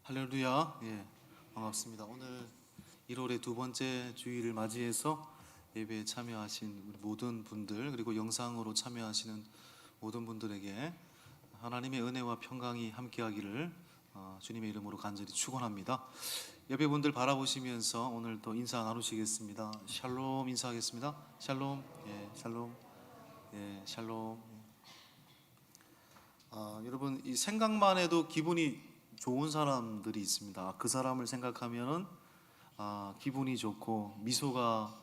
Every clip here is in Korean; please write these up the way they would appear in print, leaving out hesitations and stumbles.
할렐루야. 반갑습니다. 오늘 1월의 두 번째 주일을 맞이해서 예배에 참여하신 우리 모든 분들, 그리고 영상으로 참여하시는 모든 분들에게 하나님의 은혜와 평강이 함께하기를 주님의 이름으로 간절히 축원합니다. 예배분들 바라보시면서 오늘 또 인사 나누시겠습니다. 샬롬 인사하겠습니다. 샬롬. 샬롬. 샬롬. 여러분, 이 생각만 해도 기분이 좋은 사람들이 있습니다. 그 사람을 생각하면은 기분이 좋고 미소가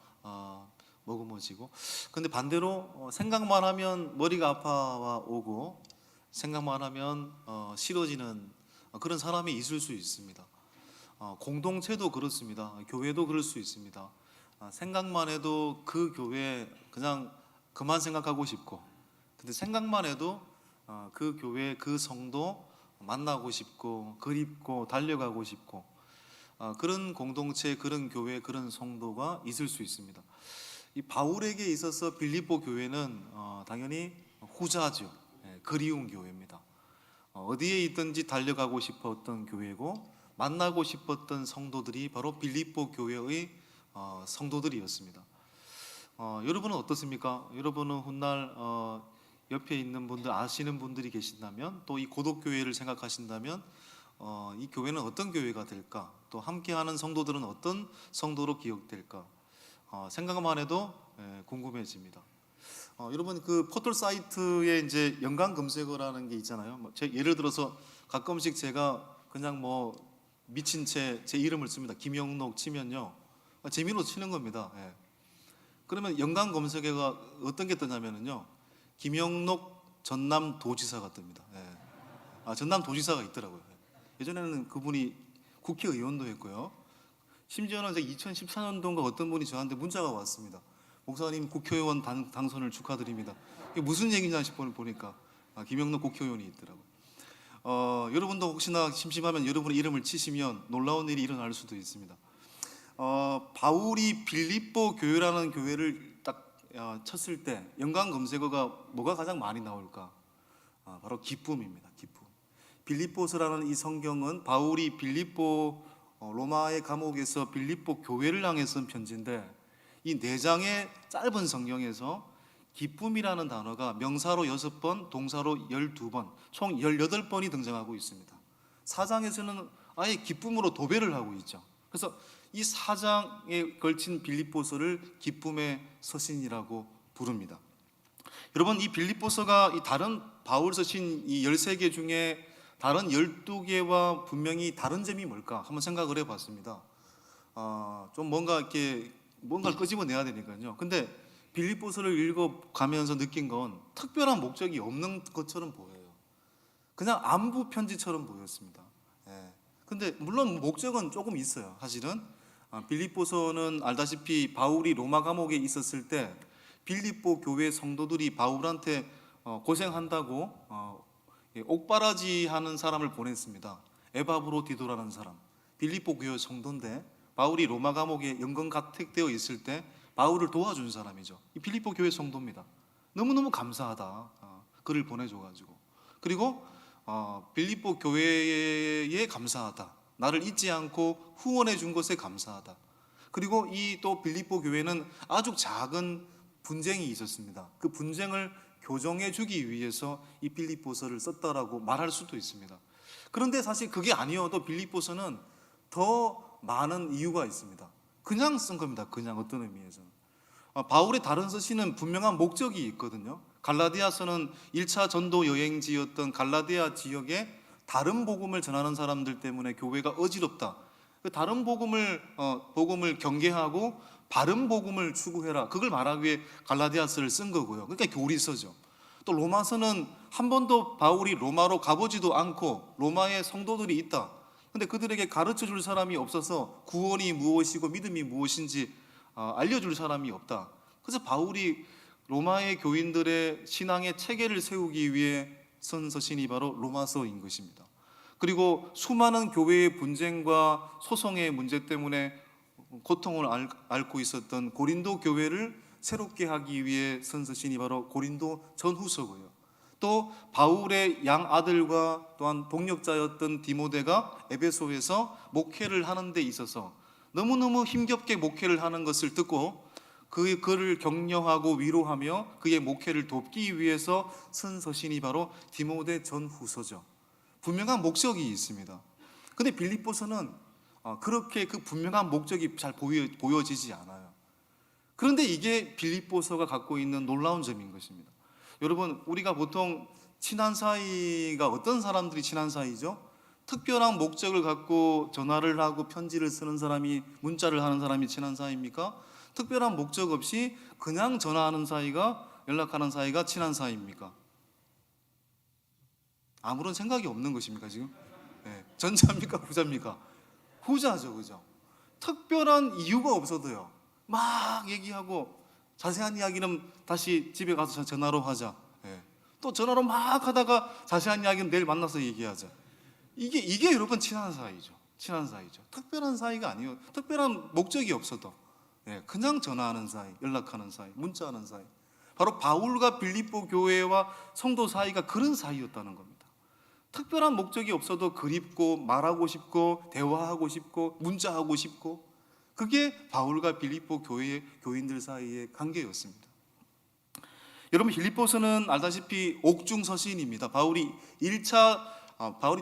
머금어지고, 근데 반대로 생각만 하면 머리가 아파와 오고, 생각만 하면 싫어지는 그런 사람이 있을 수 있습니다. 공동체도 그렇습니다. 교회도 그럴 수 있습니다. 생각만 해도 그 교회 그냥 그만 생각하고 싶고, 근데 생각만 해도 그 교회 그 성도 만나고 싶고 그립고 달려가고 싶고, 그런 공동체, 그런 교회, 그런 성도가 있을 수 있습니다. 이 바울에게 있어서 빌립보 교회는 당연히 후자죠. 그리운 교회입니다. 어디에 있든지 달려가고 싶었던 교회고, 만나고 싶었던 성도들이 바로 빌립보 교회의 성도들이었습니다. 여러분은 어떻습니까? 여러분은 훗날 옆에 있는 분들, 아시는 분들이 계신다면, 또 이 고독교회를 생각하신다면 이 교회는 어떤 교회가 될까? 또 함께하는 성도들은 어떤 성도로 기억될까? 생각만 해도 궁금해집니다. 여러분, 그 포털 사이트에 이제 연관 검색어라는 게 있잖아요. 예를 들어서 가끔씩 제가 그냥 미친 채 제 이름을 씁니다. 김영록 치면요, 재미로 치는 겁니다. 그러면 연관 검색어가 어떤 게 뜨냐면요, 김영록 전남도지사가 뜹니다. 전남도지사가 있더라고요. 예전에는 그분이 국회의원도 했고요. 심지어는 2014년도인가 어떤 분이 저한테 문자가 왔습니다. 목사님, 국회의원 당선을 축하드립니다. 이게 무슨 얘기냐 싶어 보니까 김영록 국회의원이 있더라고요. 여러분도 혹시나 심심하면 여러분의 이름을 치시면 놀라운 일이 일어날 수도 있습니다. 바울이 빌립보 교회라는 교회를 딱 쳤을 때 연관 검색어가 뭐가 가장 많이 나올까? 바로 기쁨입니다. 기쁨. 빌립보서라는 이 성경은 바울이 빌립보 로마의 감옥에서 빌립보 교회를 향해 쓴 편지인데, 이 4장의 짧은 성경에서 기쁨이라는 단어가 명사로 6번, 동사로 12번, 총 18번이 등장하고 있습니다. 4장에서는 아예 기쁨으로 도배를 하고 있죠. 그래서 이 4장에 걸친 빌립보서를 기쁨의 서신이라고 부릅니다. 여러분, 이 빌립보서가 이 다른 바울 서신 이 13개 중에 다른 12개와 분명히 다른 점이 뭘까 한번 생각을 해봤습니다. 좀 뭔가를 끄집어내야 되니까요. 근데 빌립보서를 읽어가면서 느낀 건 특별한 목적이 없는 것처럼 보여요. 그냥 안부 편지처럼 보였습니다. 근데 물론 목적은 조금 있어요. 사실은 빌립보서는 알다시피 바울이 로마 감옥에 있었을 때 빌립보 교회 성도들이 바울한테 고생한다고 옥바라지 하는 사람을 보냈습니다. 에바브로디도라는 사람, 빌립보 교회 성도인데 바울이 로마 감옥에 연금 가택되어 있을 때 바울을 도와준 사람이죠. 이 빌립보 교회 성도입니다. 너무너무 감사하다, 그를 보내줘가지고. 그리고 빌립보 교회에 감사하다, 나를 잊지 않고 후원해 준 것에 감사하다. 그리고 이 또 빌립보 교회는 아주 작은 분쟁이 있었습니다. 그 분쟁을 교정해 주기 위해서 이 빌립보서를 썼다라고 말할 수도 있습니다. 그런데 사실 그게 아니어도 빌립보서는 더 많은 이유가 있습니다. 그냥 쓴 겁니다. 그냥 어떤 의미에서는. 바울의 다른 서신은 분명한 목적이 있거든요. 갈라디아서는 1차 전도 여행지였던 갈라디아 지역에 다른 복음을 전하는 사람들 때문에 교회가 어지럽다, 다른 복음을 경계하고 바른 복음을 추구해라, 그걸 말하기 위해 갈라디아서를 쓴 거고요. 그러니까 교리서죠. 또 로마서는 한 번도 바울이 로마로 가보지도 않고 로마에 성도들이 있다, 근데 그들에게 가르쳐 줄 사람이 없어서 구원이 무엇이고 믿음이 무엇인지 알려줄 사람이 없다. 그래서 바울이 로마의 교인들의 신앙의 체계를 세우기 위해 쓴 서신이 바로 로마서인 것입니다. 그리고 수많은 교회의 분쟁과 소송의 문제 때문에 고통을 앓고 있었던 고린도 교회를 새롭게 하기 위해 쓴 서신이 바로 고린도 전후서고요. 또 바울의 양 아들과 또한 동역자였던 디모데가 에베소에서 목회를 하는 데 있어서 너무너무 힘겹게 목회를 하는 것을 듣고 그를 격려하고 위로하며 그의 목회를 돕기 위해서 쓴 서신이 바로 디모데 전후서죠. 분명한 목적이 있습니다. 근데 빌립보서는 그렇게 그 분명한 목적이 잘 보여지지 않아요. 그런데 이게 빌립보서가 갖고 있는 놀라운 점인 것입니다. 여러분, 우리가 보통 친한 사이가 어떤 사람들이 친한 사이죠? 특별한 목적을 갖고 전화를 하고 편지를 쓰는 사람이, 문자를 하는 사람이 친한 사이입니까? 특별한 목적 없이 그냥 전화하는 사이가, 연락하는 사이가 친한 사이입니까? 아무런 생각이 없는 것입니까 지금? 네. 전자입니까 후자입니까? 후자죠, 그죠? 특별한 이유가 없어도요, 막 얘기하고 자세한 이야기는 다시 집에 가서 전화로 하자. 예. 또 전화로 막 하다가 자세한 이야기는 내일 만나서 얘기하자. 이게 여러분 친한 사이죠. 친한 사이죠. 특별한 사이가 아니에요. 특별한 목적이 없어도 그냥 전화하는 사이, 연락하는 사이, 문자하는 사이. 바로 바울과 빌립보 교회와 성도 사이가 그런 사이였다는 겁니다. 특별한 목적이 없어도 그립고 말하고 싶고 대화하고 싶고 문자하고 싶고, 그게 바울과 빌립보 교회 교인들 사이의 관계였습니다. 여러분, 빌립보서는 알다시피 옥중 서신입니다. 바울이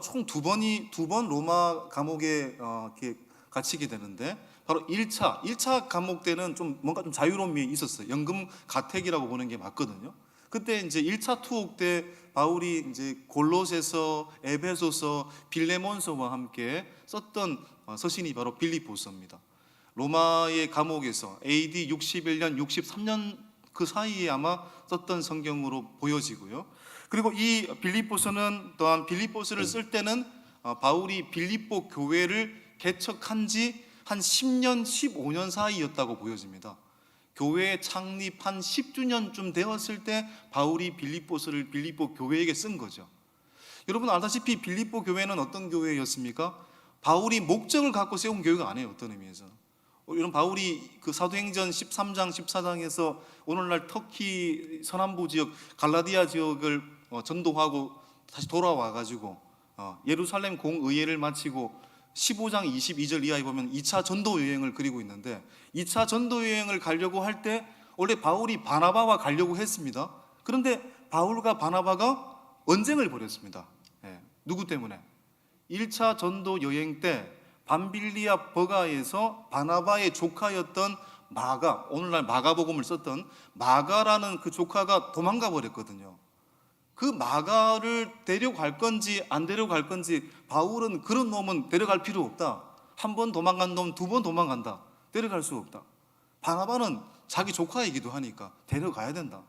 총 두 번 로마 감옥에 이렇게 갇히게 되는데, 바로 1차 감옥 때는 뭔가 좀 자유로움이 있었어요. 연금 가택이라고 보는 게 맞거든요. 그때 이제 1차 투옥 때 바울이 이제 골로새서, 에베소서, 빌레몬서와 함께 썼던 서신이 바로 빌립보서입니다. 로마의 감옥에서 AD 61년, 63년 그 사이에 아마 썼던 성경으로 보여지고요. 그리고 이 빌립보서는 또한 빌립보서를 쓸 때는 바울이 빌립보 교회를 개척한 지 한 10년, 15년 사이였다고 보여집니다. 교회 창립한 10주년쯤 되었을 때 바울이 빌립보서를 빌립보 교회에게 쓴 거죠. 여러분 알다시피 빌립보 교회는 어떤 교회였습니까? 바울이 목적을 갖고 세운 교회가 아니에요. 어떤 의미에서 이런 바울이 그 사도행전 13장 14장에서 오늘날 터키 서남부 지역 갈라디아 지역을 전도하고 다시 돌아와 가지고 예루살렘 공의회를 마치고 15장 22절 이하에 보면 2차 전도 여행을 그리고 있는데, 2차 전도 여행을 가려고 할 때 원래 바울이 바나바와 가려고 했습니다. 그런데 바울과 바나바가 언쟁을 벌였습니다. 누구 때문에? 1차 전도 여행 때 밤빌리아 버가에서 바나바의 조카였던 마가, 오늘날 마가복음을 썼던 마가라는 그 조카가 도망가 버렸거든요. 그 마가를 데려갈 건지 안 데려갈 건지, 바울은 그런 놈은 데려갈 필요 없다. 한 번 도망간 놈 두 번 도망간다. 데려갈 수 없다. 바나바는 자기 조카이기도 하니까 데려가야 된다.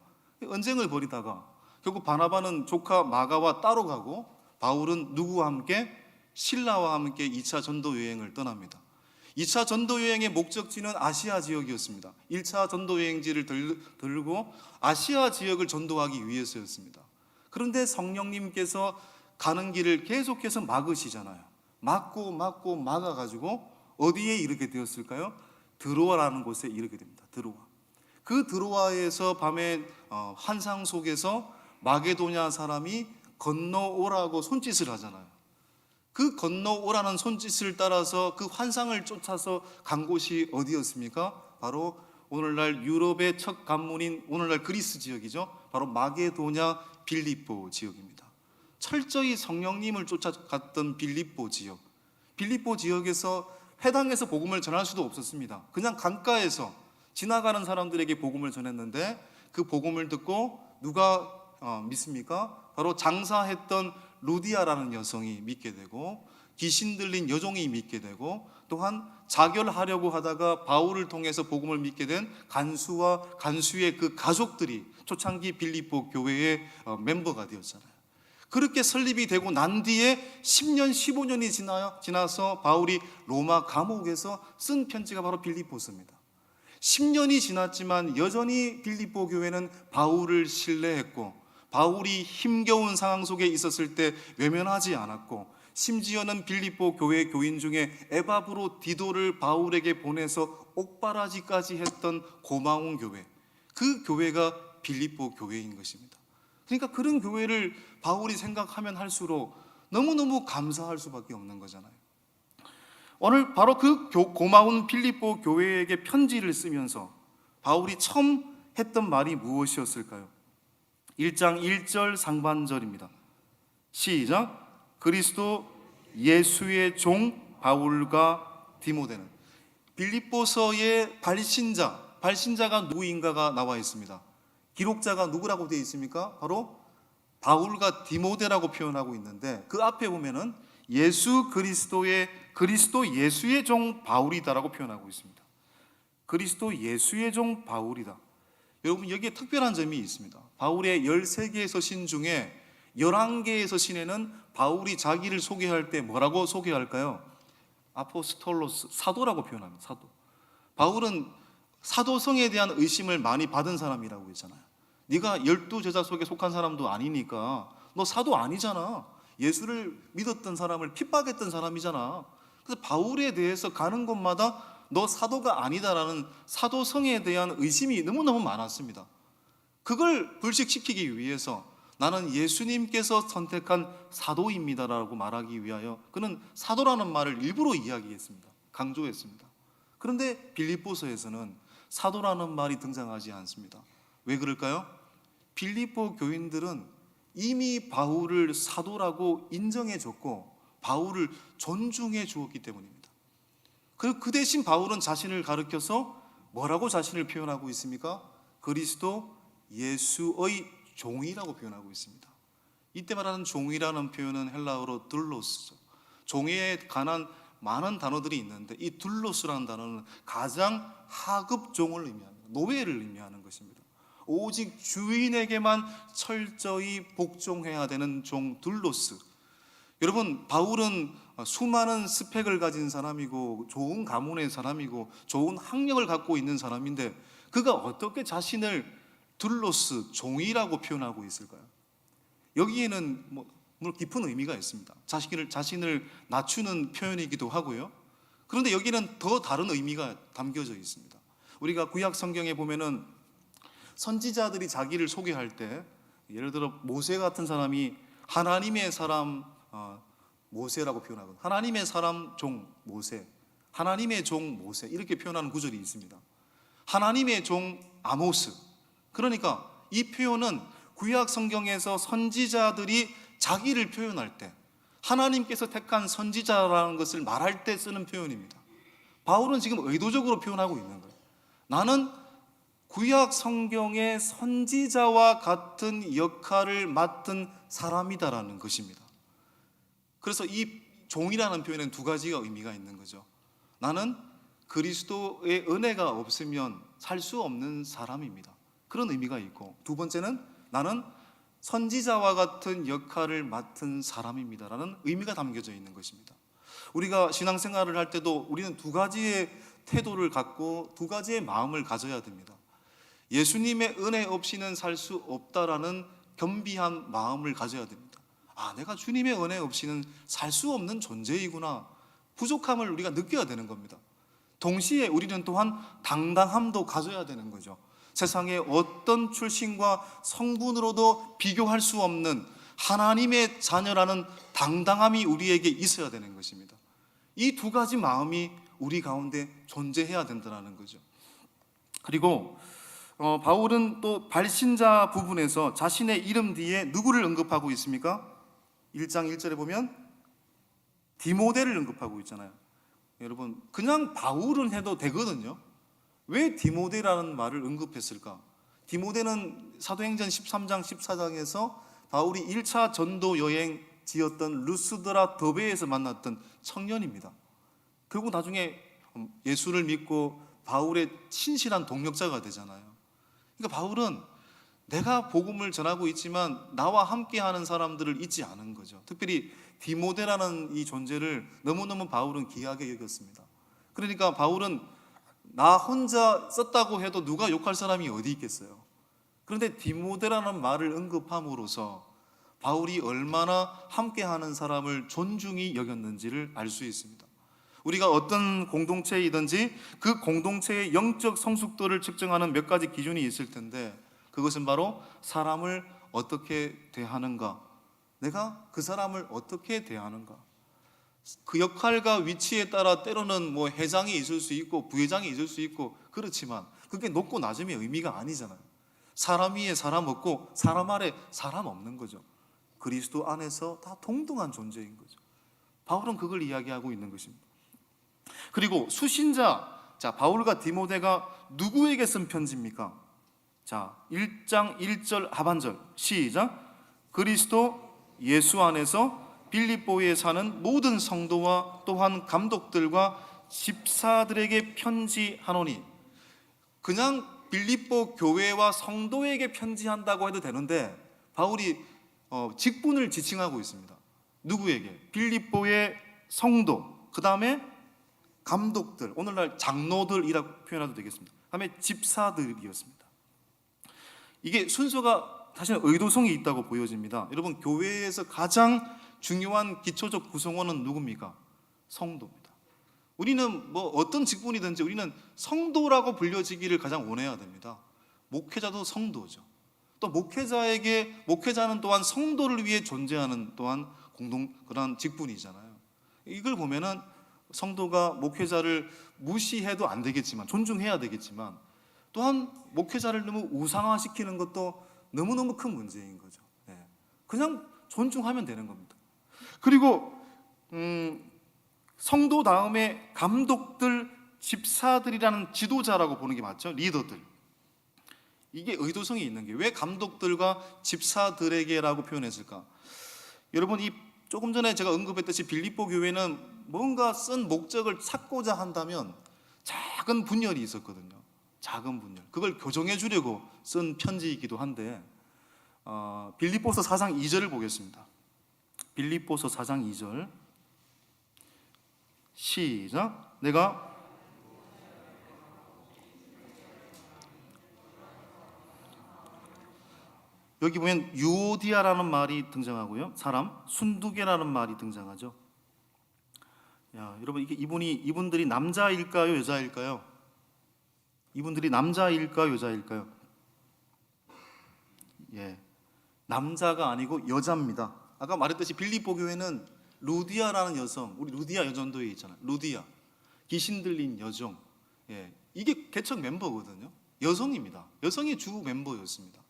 언쟁을 벌이다가 결국 바나바는 조카 마가와 따로 가고, 바울은 누구와 함께? 실라와 함께 2차 전도 여행을 떠납니다. 2차 전도 여행의 목적지는 아시아 지역이었습니다. 1차 전도 여행지를 들고 아시아 지역을 전도하기 위해서였습니다. 그런데 성령님께서 가는 길을 계속해서 막으시잖아요. 막고 막아가지고 어디에 이르게 되었을까요? 드로아라는 곳에 이르게 됩니다. 드로아. 그 드로아에서 밤에 환상 속에서 마게도냐 사람이 건너오라고 손짓을 하잖아요. 그 건너오라는 손짓을 따라서 그 환상을 쫓아서 간 곳이 어디였습니까? 바로 오늘날 유럽의 첫 관문인 오늘날 그리스 지역이죠. 바로 마게도냐 빌립보 지역입니다. 철저히 성령님을 쫓아갔던 빌립보 지역. 빌립보 지역에서 회당에서 복음을 전할 수도 없었습니다. 그냥 강가에서 지나가는 사람들에게 복음을 전했는데, 그 복음을 듣고 누가 믿습니까? 바로 장사했던 루디아라는 여성이 믿게 되고, 귀신 들린 여종이 믿게 되고, 또한 자결하려고 하다가 바울을 통해서 복음을 믿게 된 간수와 간수의 그 가족들이 초창기 빌립보 교회의 멤버가 되었잖아요. 그렇게 설립이 되고 난 뒤에 10년, 15년이 지나서 바울이 로마 감옥에서 쓴 편지가 바로 빌립보서입니다. 10년이 지났지만 여전히 빌립보 교회는 바울을 신뢰했고, 바울이 힘겨운 상황 속에 있었을 때 외면하지 않았고, 심지어는 빌립보 교회 교인 중에 에바브로디도를 바울에게 보내서 옥바라지까지 했던 고마운 교회, 그 교회가 빌립보 교회인 것입니다. 그러니까 그런 교회를 바울이 생각하면 할수록 너무너무 감사할 수밖에 없는 거잖아요. 오늘 바로 그 고마운 빌립보 교회에게 편지를 쓰면서 바울이 처음 했던 말이 무엇이었을까요? 1장 1절 상반절입니다. 시작. 그리스도 예수의 종 바울과 디모데는. 빌립보서의 발신자가 누구인가가 나와 있습니다. 기록자가 누구라고 되어 있습니까? 바로 바울과 디모데라고 표현하고 있는데, 그 앞에 보면은 그리스도 예수의 종 바울이다라고 표현하고 있습니다. 그리스도 예수의 종 바울이다. 여러분, 여기에 특별한 점이 있습니다. 바울의 13개의 서신 중에 11개의 서신에는 바울이 자기를 소개할 때 뭐라고 소개할까요? 아포스톨로스, 사도라고 표현합니다. 사도. 바울은 사도성에 대한 의심을 많이 받은 사람이라고 했잖아요. 네가 12제자 속에 속한 사람도 아니니까 너 사도 아니잖아. 예수를 믿었던 사람을 핍박했던 사람이잖아. 그래서 바울에 대해서 가는 곳마다 너 사도가 아니다라는 사도성에 대한 의심이 너무너무 많았습니다. 그걸 불식시키기 위해서 나는 예수님께서 선택한 사도입니다라고 말하기 위하여 그는 사도라는 말을 일부러 이야기했습니다. 강조했습니다. 그런데 빌립보서에서는 사도라는 말이 등장하지 않습니다. 왜 그럴까요? 빌립보 교인들은 이미 바울을 사도라고 인정해 줬고 바울을 존중해 주었기 때문입니다. 그 대신 바울은 자신을 가리켜서 뭐라고 자신을 표현하고 있습니까? 그리스도 예수의 종이라고 표현하고 있습니다. 이때 말하는 종이라는 표현은 헬라어로 둘로스죠. 종에 관한 많은 단어들이 있는데 이 둘로스라는 단어는 가장 하급 종을 의미합니다. 노예를 의미하는 것입니다. 오직 주인에게만 철저히 복종해야 되는 종 둘로스. 여러분, 바울은 수많은 스펙을 가진 사람이고 좋은 가문의 사람이고 좋은 학력을 갖고 있는 사람인데 그가 어떻게 자신을 둘로스, 종이라고 표현하고 있을까요? 여기에는 물론 깊은 의미가 있습니다. 자신을 낮추는 표현이기도 하고요. 그런데 여기는 더 다른 의미가 담겨져 있습니다. 우리가 구약 성경에 보면은 선지자들이 자기를 소개할 때 예를 들어 모세 같은 사람이 하나님의 사람 모세라고 표현하거든요. 하나님의 사람 종 모세, 하나님의 종 모세 이렇게 표현하는 구절이 있습니다. 하나님의 종 아모스. 그러니까 이 표현은 구약 성경에서 선지자들이 자기를 표현할 때 하나님께서 택한 선지자라는 것을 말할 때 쓰는 표현입니다. 바울은 지금 의도적으로 표현하고 있는 거예요. 나는 구약 성경의 선지자와 같은 역할을 맡은 사람이다라는 것입니다. 그래서 이 종이라는 표현에는 두 가지가 의미가 있는 거죠. 나는 그리스도의 은혜가 없으면 살 수 없는 사람입니다. 그런 의미가 있고, 두 번째는 나는 선지자와 같은 역할을 맡은 사람입니다라는 의미가 담겨져 있는 것입니다. 우리가 신앙생활을 할 때도 우리는 두 가지의 태도를 갖고 두 가지의 마음을 가져야 됩니다. 예수님의 은혜 없이는 살 수 없다라는 겸비한 마음을 가져야 됩니다. 내가 주님의 은혜 없이는 살 수 없는 존재이구나. 부족함을 우리가 느껴야 되는 겁니다. 동시에 우리는 또한 당당함도 가져야 되는 거죠. 세상의 어떤 출신과 성분으로도 비교할 수 없는 하나님의 자녀라는 당당함이 우리에게 있어야 되는 것입니다. 이 두 가지 마음이 우리 가운데 존재해야 된다는 거죠. 그리고 바울은 또 발신자 부분에서 자신의 이름 뒤에 누구를 언급하고 있습니까? 1장 1절에 보면 디모데를 언급하고 있잖아요. 여러분, 그냥 바울은 해도 되거든요. 왜 디모데라는 말을 언급했을까? 디모데는 사도행전 13장 14장에서 바울이 1차 전도 여행지였던 루스드라 더베에서 만났던 청년입니다. 결국 나중에 예수를 믿고 바울의 신실한 동력자가 되잖아요. 그러니까 바울은 내가 복음을 전하고 있지만 나와 함께하는 사람들을 잊지 않은 거죠. 특별히 디모데라는 이 존재를 너무너무 바울은 귀하게 여겼습니다. 그러니까 바울은 나 혼자 썼다고 해도 누가 욕할 사람이 어디 있겠어요. 그런데 디모데라는 말을 언급함으로써 바울이 얼마나 함께하는 사람을 존중히 여겼는지를 알 수 있습니다. 우리가 어떤 공동체이든지 그 공동체의 영적 성숙도를 측정하는 몇 가지 기준이 있을 텐데 그것은 바로 사람을 어떻게 대하는가, 내가 그 사람을 어떻게 대하는가. 그 역할과 위치에 따라 때로는 뭐 회장이 있을 수 있고 부회장이 있을 수 있고 그렇지만 그게 높고 낮음의 의미가 아니잖아요. 사람 위에 사람 없고 사람 아래 사람 없는 거죠. 그리스도 안에서 다 동등한 존재인 거죠. 바울은 그걸 이야기하고 있는 것입니다. 그리고 수신자, 자, 바울과 디모데가 누구에게 쓴 편지입니까? 자, 1장 1절 하반절 시작. 그리스도 예수 안에서 빌립보에 사는 모든 성도와 또한 감독들과 집사들에게 편지하노니. 그냥 빌립보 교회와 성도에게 편지한다고 해도 되는데 바울이 직분을 지칭하고 있습니다. 누구에게? 빌립보의 성도, 그 다음에 감독들, 오늘날 장로들이라고 표현해도 되겠습니다. 그 다음에 집사들이었습니다. 이게 순서가 사실은 의도성이 있다고 보여집니다. 여러분, 교회에서 가장 중요한 기초적 구성원은 누굽니까? 성도입니다. 우리는 뭐 어떤 직분이든지 우리는 성도라고 불려지기를 가장 원해야 됩니다. 목회자도 성도죠. 또 목회자는 또한 성도를 위해 존재하는 또한 그런 직분이잖아요. 이걸 보면은 성도가 목회자를 무시해도 안 되겠지만, 존중해야 되겠지만, 또한 목회자를 너무 우상화시키는 것도 너무너무 큰 문제인 거죠. 그냥 존중하면 되는 겁니다. 그리고 성도 다음에 감독들, 집사들이라는 지도자라고 보는 게 맞죠? 리더들. 이게 의도성이 있는 게 왜 감독들과 집사들에게라고 표현했을까? 여러분, 이 조금 전에 제가 언급했듯이 빌립보 교회는 뭔가 쓴 목적을 찾고자 한다면 작은 분열이 있었거든요. 작은 분열. 그걸 교정해 주려고 쓴 편지이기도 한데 빌립보서 4장 2절을 보겠습니다. 빌립보서 4장 2절 시작. 내가 여기 보면 유오디아라는 말이 등장하고요, 사람, 순두개라는 말이 등장하죠. 야, 여러분, 이분들이 남자일까요, 여자일까요? 이분들이 남자일까요, 여자일까요? 예, 남자가 아니고 여자입니다. 아까 말했듯이 빌립보 교회는 루디아라는 여성, 우리 루디아 여전도에 있잖아요. 루디아, 귀신 들린 여종. 예, 이게 개척 멤버거든요. 여성입니다. 여성이 주 멤버였습니다.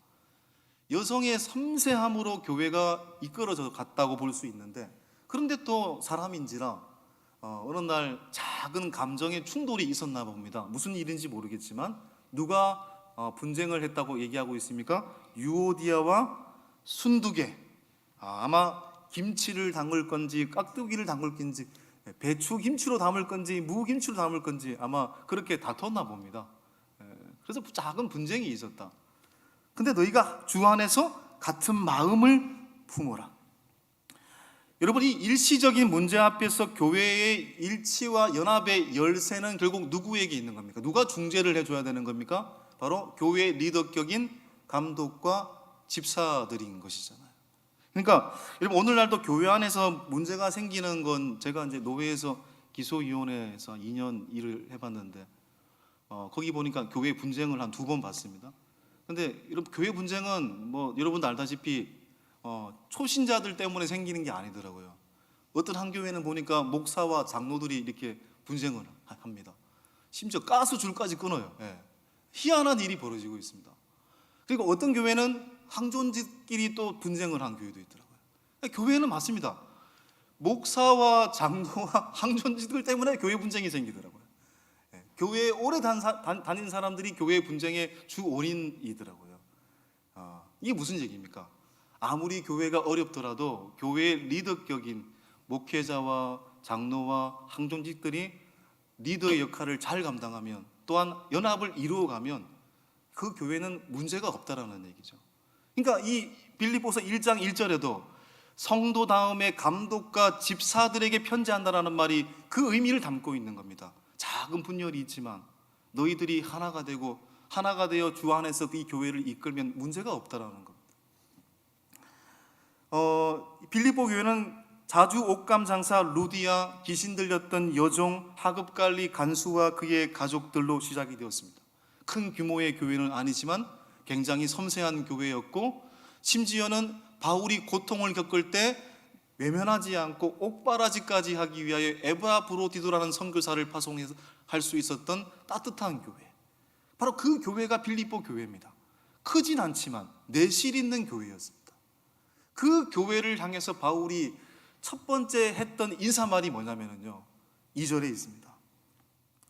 여성의 섬세함으로 교회가 이끌어져 갔다고 볼 수 있는데, 그런데 또 사람인지라 어느 날 작은 감정의 충돌이 있었나 봅니다. 무슨 일인지 모르겠지만 누가 분쟁을 했다고 얘기하고 있습니까? 유오디아와 순두개. 아마 김치를 담글 건지 깍두기를 담글 건지 배추 김치로 담을 건지 무김치로 담을 건지 아마 그렇게 다퉜나 봅니다. 그래서 작은 분쟁이 있었다. 근데 너희가 주 안에서 같은 마음을 품어라. 여러분, 이 일시적인 문제 앞에서 교회의 일치와 연합의 열쇠는 결국 누구에게 있는 겁니까? 누가 중재를 해줘야 되는 겁니까? 바로 교회 리더격인 감독과 집사들인 것이잖아요. 그러니까 여러분, 오늘날도 교회 안에서 문제가 생기는 건, 제가 이제 노회에서 기소위원회에서 2년 일을 해봤는데 거기 보니까 교회 분쟁을 한 2번 봤습니다. 근데 여러분, 교회 분쟁은 뭐 여러분도 알다시피 초신자들 때문에 생기는 게 아니더라고요. 어떤 한 교회는 보니까 목사와 장로들이 이렇게 분쟁을 합니다. 심지어 가스 줄까지 끊어요. 희한한 일이 벌어지고 있습니다. 그리고 어떤 교회는 항존직끼리 또 분쟁을 한 교회도 있더라고요. 교회는 맞습니다. 목사와 장로와 항존직들 때문에 교회 분쟁이 생기더라고요. 교회에 오래 다닌 사람들이 교회 분쟁의 주 원인이더라고요. 이게 무슨 얘기입니까? 아무리 교회가 어렵더라도 교회의 리더격인 목회자와 장로와 항존직들이 리더의 역할을 잘 감당하면, 또한 연합을 이루어가면 그 교회는 문제가 없다라는 얘기죠. 그러니까 이 빌립보서 1장 1절에도 성도 다음에 감독과 집사들에게 편지한다라는 말이 그 의미를 담고 있는 겁니다. 작은 분열이 있지만 너희들이 하나가 되어 주 안에서 이 교회를 이끌면 문제가 없다라는 겁니다. 빌립보 교회는 자주 옥감 장사 루디아, 귀신 들렸던 여종 하급갈리 간수와 그의 가족들로 시작이 되었습니다. 큰 규모의 교회는 아니지만 굉장히 섬세한 교회였고, 심지어는 바울이 고통을 겪을 때 외면하지 않고 옥바라지까지 하기 위하여 에브라브로디도라는 선교사를 파송해서 할 수 있었던 따뜻한 교회, 바로 그 교회가 빌립보 교회입니다. 크진 않지만 내실 있는 교회였습니다. 그 교회를 향해서 바울이 첫 번째 했던 인사말이 뭐냐면요, 2절에 있습니다.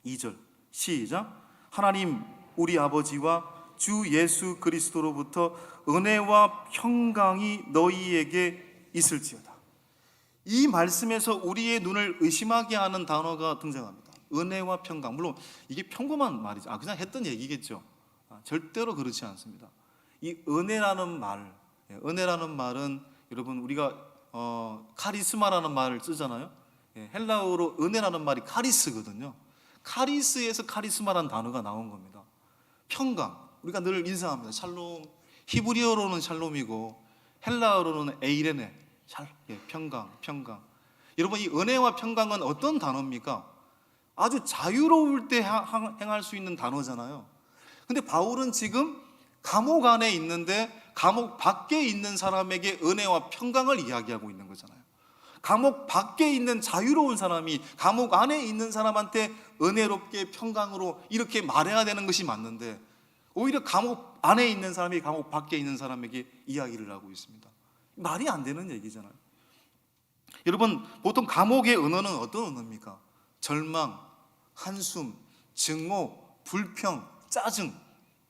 2절 시작. 하나님 우리 아버지와 주 예수 그리스도로부터 은혜와 평강이 너희에게 있을지어다. 이 말씀에서 우리의 눈을 의심하게 하는 단어가 등장합니다. 은혜와 평강. 물론 이게 평범한 말이죠. 그냥 했던 얘기겠죠. 절대로 그렇지 않습니다. 이 은혜라는 말은 여러분 우리가 카리스마라는 말을 쓰잖아요. 헬라어로 은혜라는 말이 카리스거든요. 카리스에서 카리스마라는 단어가 나온 겁니다. 평강, 우리가 늘 인사합니다. 샬롬. 히브리어로는 샬롬이고 헬라어로는 에이레네, 평강. 여러분, 이 은혜와 평강은 어떤 단어입니까? 아주 자유로울 때 행할 수 있는 단어잖아요. 근데 바울은 지금 감옥 안에 있는데 감옥 밖에 있는 사람에게 은혜와 평강을 이야기하고 있는 거잖아요. 감옥 밖에 있는 자유로운 사람이 감옥 안에 있는 사람한테 은혜롭게 평강으로 이렇게 말해야 되는 것이 맞는데, 오히려 감옥 안에 있는 사람이 감옥 밖에 있는 사람에게 이야기를 하고 있습니다. 말이 안 되는 얘기잖아요. 여러분, 보통 감옥의 은어는 어떤 언어입니까? 절망, 한숨, 증오, 불평, 짜증,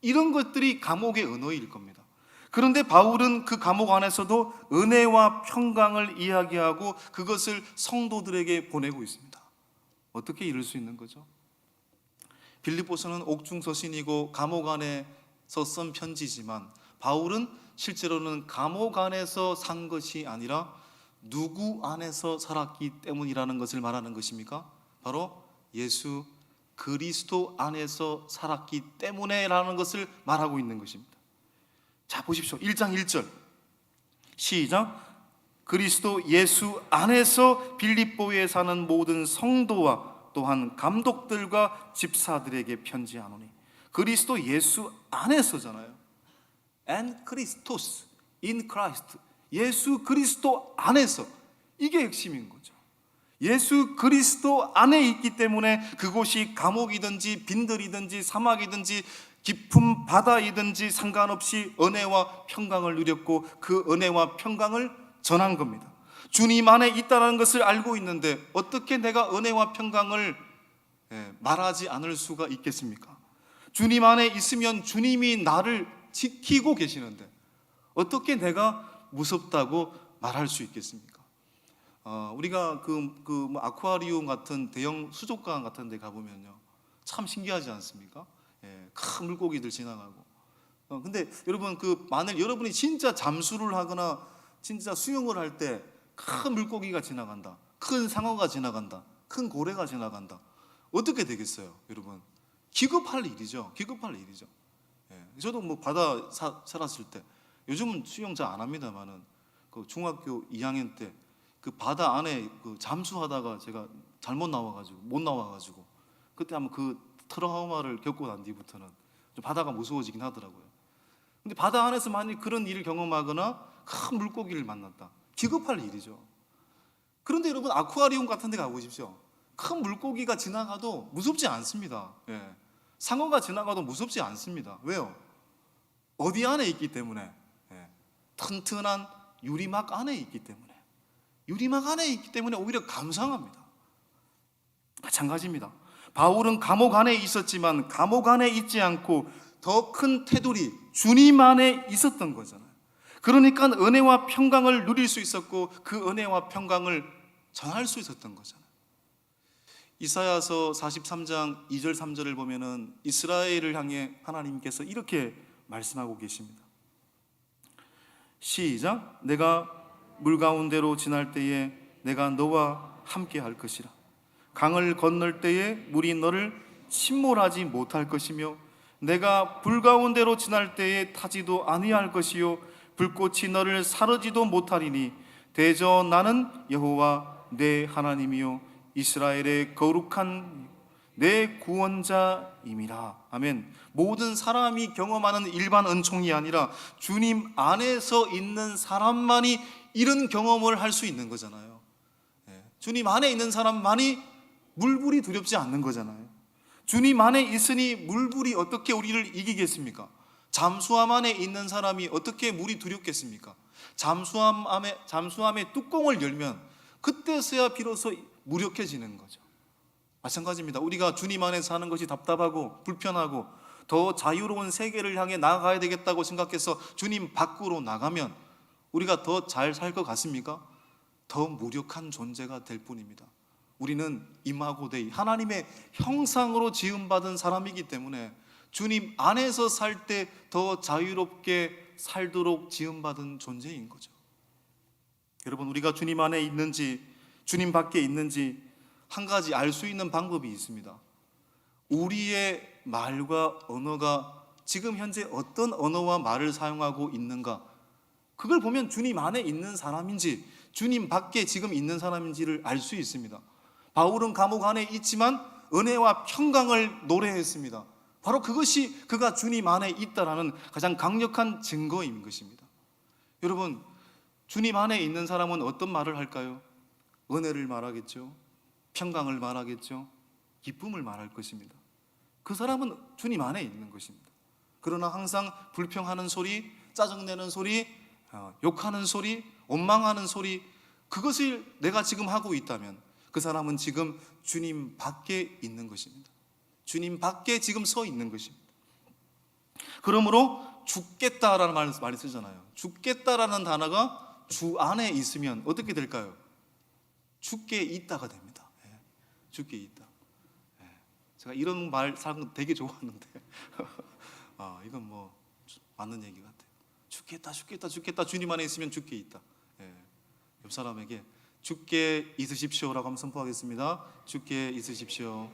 이런 것들이 감옥의 언어일 겁니다. 그런데 바울은 그 감옥 안에서도 은혜와 평강을 이야기하고 그것을 성도들에게 보내고 있습니다. 어떻게 이룰 수 있는 거죠? 빌립보서는 옥중서신이고 감옥 안에서 쓴 편지지만 바울은 실제로는 감옥 안에서 산 것이 아니라 누구 안에서 살았기 때문이라는 것을 말하는 것입니까? 바로 예수 그리스도 안에서 살았기 때문에라는 것을 말하고 있는 것입니다. 자, 보십시오. 1장 1절 시작. 그리스도 예수 안에서 빌립보에 사는 모든 성도와 또한 감독들과 집사들에게 편지하노니. 그리스도 예수 안에서잖아요. And Christos, in Christ. 예수 그리스도 안에서. 이게 핵심인 거죠. 예수 그리스도 안에 있기 때문에 그곳이 감옥이든지 빈들이든지 사막이든지 깊은 바다이든지 상관없이 은혜와 평강을 누렸고 그 은혜와 평강을 전한 겁니다. 주님 안에 있다는 것을 알고 있는데 어떻게 내가 은혜와 평강을 말하지 않을 수가 있겠습니까? 주님 안에 있으면 주님이 나를 지키고 계시는데 어떻게 내가 무섭다고 말할 수 있겠습니까? 우리가 뭐 아쿠아리움 같은 대형 수족관 같은 데 가보면요, 참 신기하지 않습니까? 큰 물고기들 지나가고. 근데 여러분, 만일 여러분이 진짜 잠수를 하거나 진짜 수영을 할 때 큰 물고기가 지나간다, 큰 상어가 지나간다, 큰 고래가 지나간다, 어떻게 되겠어요? 여러분, 기겁할 일이죠. 저도 뭐 바다 살았을 때, 요즘은 수영 잘 안 합니다만은 그 중학교 2학년 때 그 바다 안에 잠수하다가 제가 못 나와가지고 그때 한번 그 트라우마를 겪고 난 뒤부터는 좀 바다가 무서워지긴 하더라고요. 근데 바다 안에서 만약 그런 일을 경험하거나 큰 물고기를 만났다, 기겁할 일이죠. 그런데 여러분, 아쿠아리움 같은 데 가보십시오. 큰 물고기가 지나가도 무섭지 않습니다. 상어가 지나가도 무섭지 않습니다. 왜요? 어디 안에 있기 때문에? 튼튼한 유리막 안에 있기 때문에. 유리막 안에 있기 때문에 오히려 감상합니다. 마찬가지입니다. 바울은 감옥 안에 있었지만 감옥 안에 있지 않고 더 큰 테두리 주님 안에 있었던 거잖아요. 그러니까 은혜와 평강을 누릴 수 있었고 그 은혜와 평강을 전할 수 있었던 거잖아요. 이사야서 43장 2절 3절을 보면은 이스라엘을 향해 하나님께서 이렇게 말씀하고 계십니다. 시작. 내가 물 가운데로 지날 때에 내가 너와 함께 할 것이라. 강을 건널 때에 물이 너를 침몰하지 못할 것이며 내가 불 가운데로 지날 때에 타지도 아니할 것이요 불꽃이 너를 사르지도 못하리니 대저 나는 여호와 내 하나님이요 이스라엘의 거룩한 내 구원자임이라. 아멘. 모든 사람이 경험하는 일반 은총이 아니라 주님 안에서 있는 사람만이 이런 경험을 할 수 있는 거잖아요. 주님 안에 있는 사람만이 물불이 두렵지 않는 거잖아요. 주님 안에 있으니 물불이 어떻게 우리를 이기겠습니까? 잠수함 안에 있는 사람이 어떻게 물이 두렵겠습니까? 잠수함의 뚜껑을 열면 그때서야 비로소 무력해지는 거죠. 마찬가지입니다. 우리가 주님 안에 사는 것이 답답하고 불편하고 더 자유로운 세계를 향해 나아가야 되겠다고 생각해서 주님 밖으로 나가면 우리가 더 잘 살 것 같습니까? 더 무력한 존재가 될 뿐입니다. 우리는 이마고 데이, 하나님의 형상으로 지음받은 사람이기 때문에 주님 안에서 살 때 더 자유롭게 살도록 지음받은 존재인 거죠. 여러분, 우리가 주님 안에 있는지 주님 밖에 있는지 한 가지 알 수 있는 방법이 있습니다. 우리의 말과 언어가 지금 현재 어떤 언어와 말을 사용하고 있는가, 그걸 보면 주님 안에 있는 사람인지 주님 밖에 지금 있는 사람인지를 알 수 있습니다. 바울은 감옥 안에 있지만 은혜와 평강을 노래했습니다. 바로 그것이 그가 주님 안에 있다라는 가장 강력한 증거인 것입니다. 여러분, 주님 안에 있는 사람은 어떤 말을 할까요? 은혜를 말하겠죠. 평강을 말하겠죠. 기쁨을 말할 것입니다. 그 사람은 주님 안에 있는 것입니다. 그러나 항상 불평하는 소리, 짜증내는 소리, 욕하는 소리, 원망하는 소리, 그것을 내가 지금 하고 있다면 그 사람은 지금 주님 밖에 있는 것입니다. 주님 밖에 지금 서 있는 것입니다. 그러므로 죽겠다라는 말을 많이 쓰잖아요. 죽겠다라는 단어가 주 안에 있으면 어떻게 될까요? 죽게 있다가 됩니다. 죽게 있다. 제가 이런 말 사람 되게 좋아하는데 이건 뭐 맞는 얘기 같아요. 죽겠다, 죽겠다, 죽겠다. 주님 안에 있으면 죽게 있다. 옆 사람에게 죽게 있으십시오라고 한번 선포하겠습니다. 죽게 있으십시오.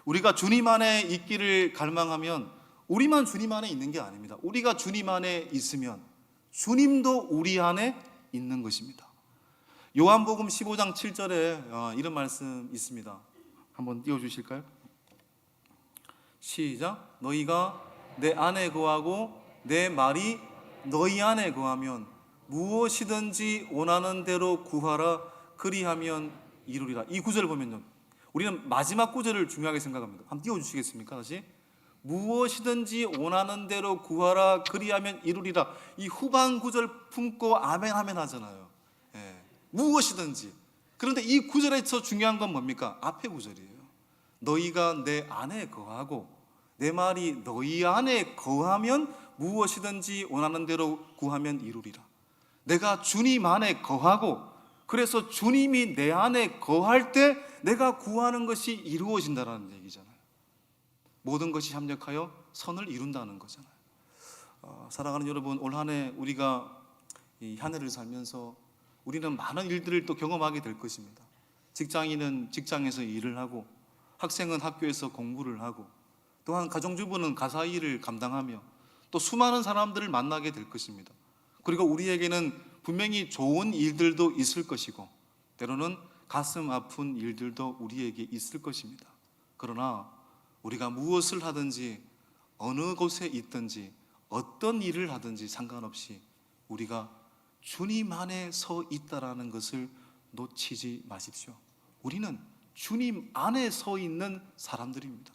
우리가 주님 안에 있기를 갈망하면 우리만 주님 안에 있는 게 아닙니다. 우리가 주님 안에 있으면 주님도 우리 안에 있는 것입니다. 요한복음 15장 7절에 이런 말씀 있습니다. 한번 띄워주실까요? 시작. 너희가 내 안에 거하고 내 말이 너희 안에 거하면 무엇이든지 원하는 대로 구하라. 그리하면 이루리라. 이 구절을 보면요, 우리는 마지막 구절을 중요하게 생각합니다. 한번 띄워주시겠습니까? 다시. 무엇이든지 원하는 대로 구하라. 그리하면 이루리라. 이 후반 구절 품고 아멘 하면 하잖아요. 무엇이든지. 그런데 이 구절에서 중요한 건 뭡니까? 앞에 구절이에요. 너희가 내 안에 거하고 내 말이 너희 안에 거하면 무엇이든지 원하는 대로 구하면 이루리라. 내가 주님 안에 거하고, 그래서 주님이 내 안에 거할 때 내가 구하는 것이 이루어진다는 얘기잖아요. 모든 것이 협력하여 선을 이룬다는 거잖아요. 사랑하는 여러분, 올 한 해 우리가 이 한 해를 살면서 우리는 많은 일들을 또 경험하게 될 것입니다. 직장인은 직장에서 일을 하고, 학생은 학교에서 공부를 하고, 또한 가정주부는 가사 일을 감당하며 또 수많은 사람들을 만나게 될 것입니다. 그리고 우리에게는 분명히 좋은 일들도 있을 것이고 때로는 가슴 아픈 일들도 우리에게 있을 것입니다. 그러나 우리가 무엇을 하든지 어느 곳에 있든지 어떤 일을 하든지 상관없이 우리가 주님 안에 서 있다라는 것을 놓치지 마십시오. 우리는 주님 안에 서 있는 사람들입니다.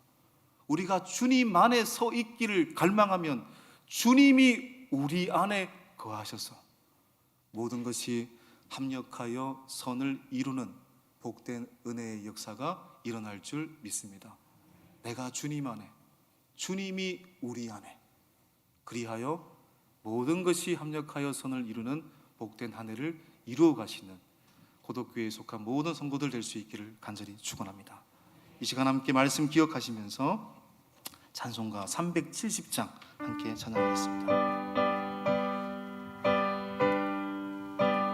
우리가 주님 안에 서 있기를 갈망하면 주님이 우리 안에 거하셔서 모든 것이 합력하여 선을 이루는 복된 은혜의 역사가 일어날 줄 믿습니다. 내가 주님 안에, 주님이 우리 안에, 그리하여 모든 것이 합력하여 선을 이루는 복된 한 해를 이루어 가시는 고독교회에 속한 모든 성도들 될 수 있기를 간절히 축원합니다. 이 시간 함께 말씀 기억하시면서 찬송가 370장 함께 찬양하겠습니다.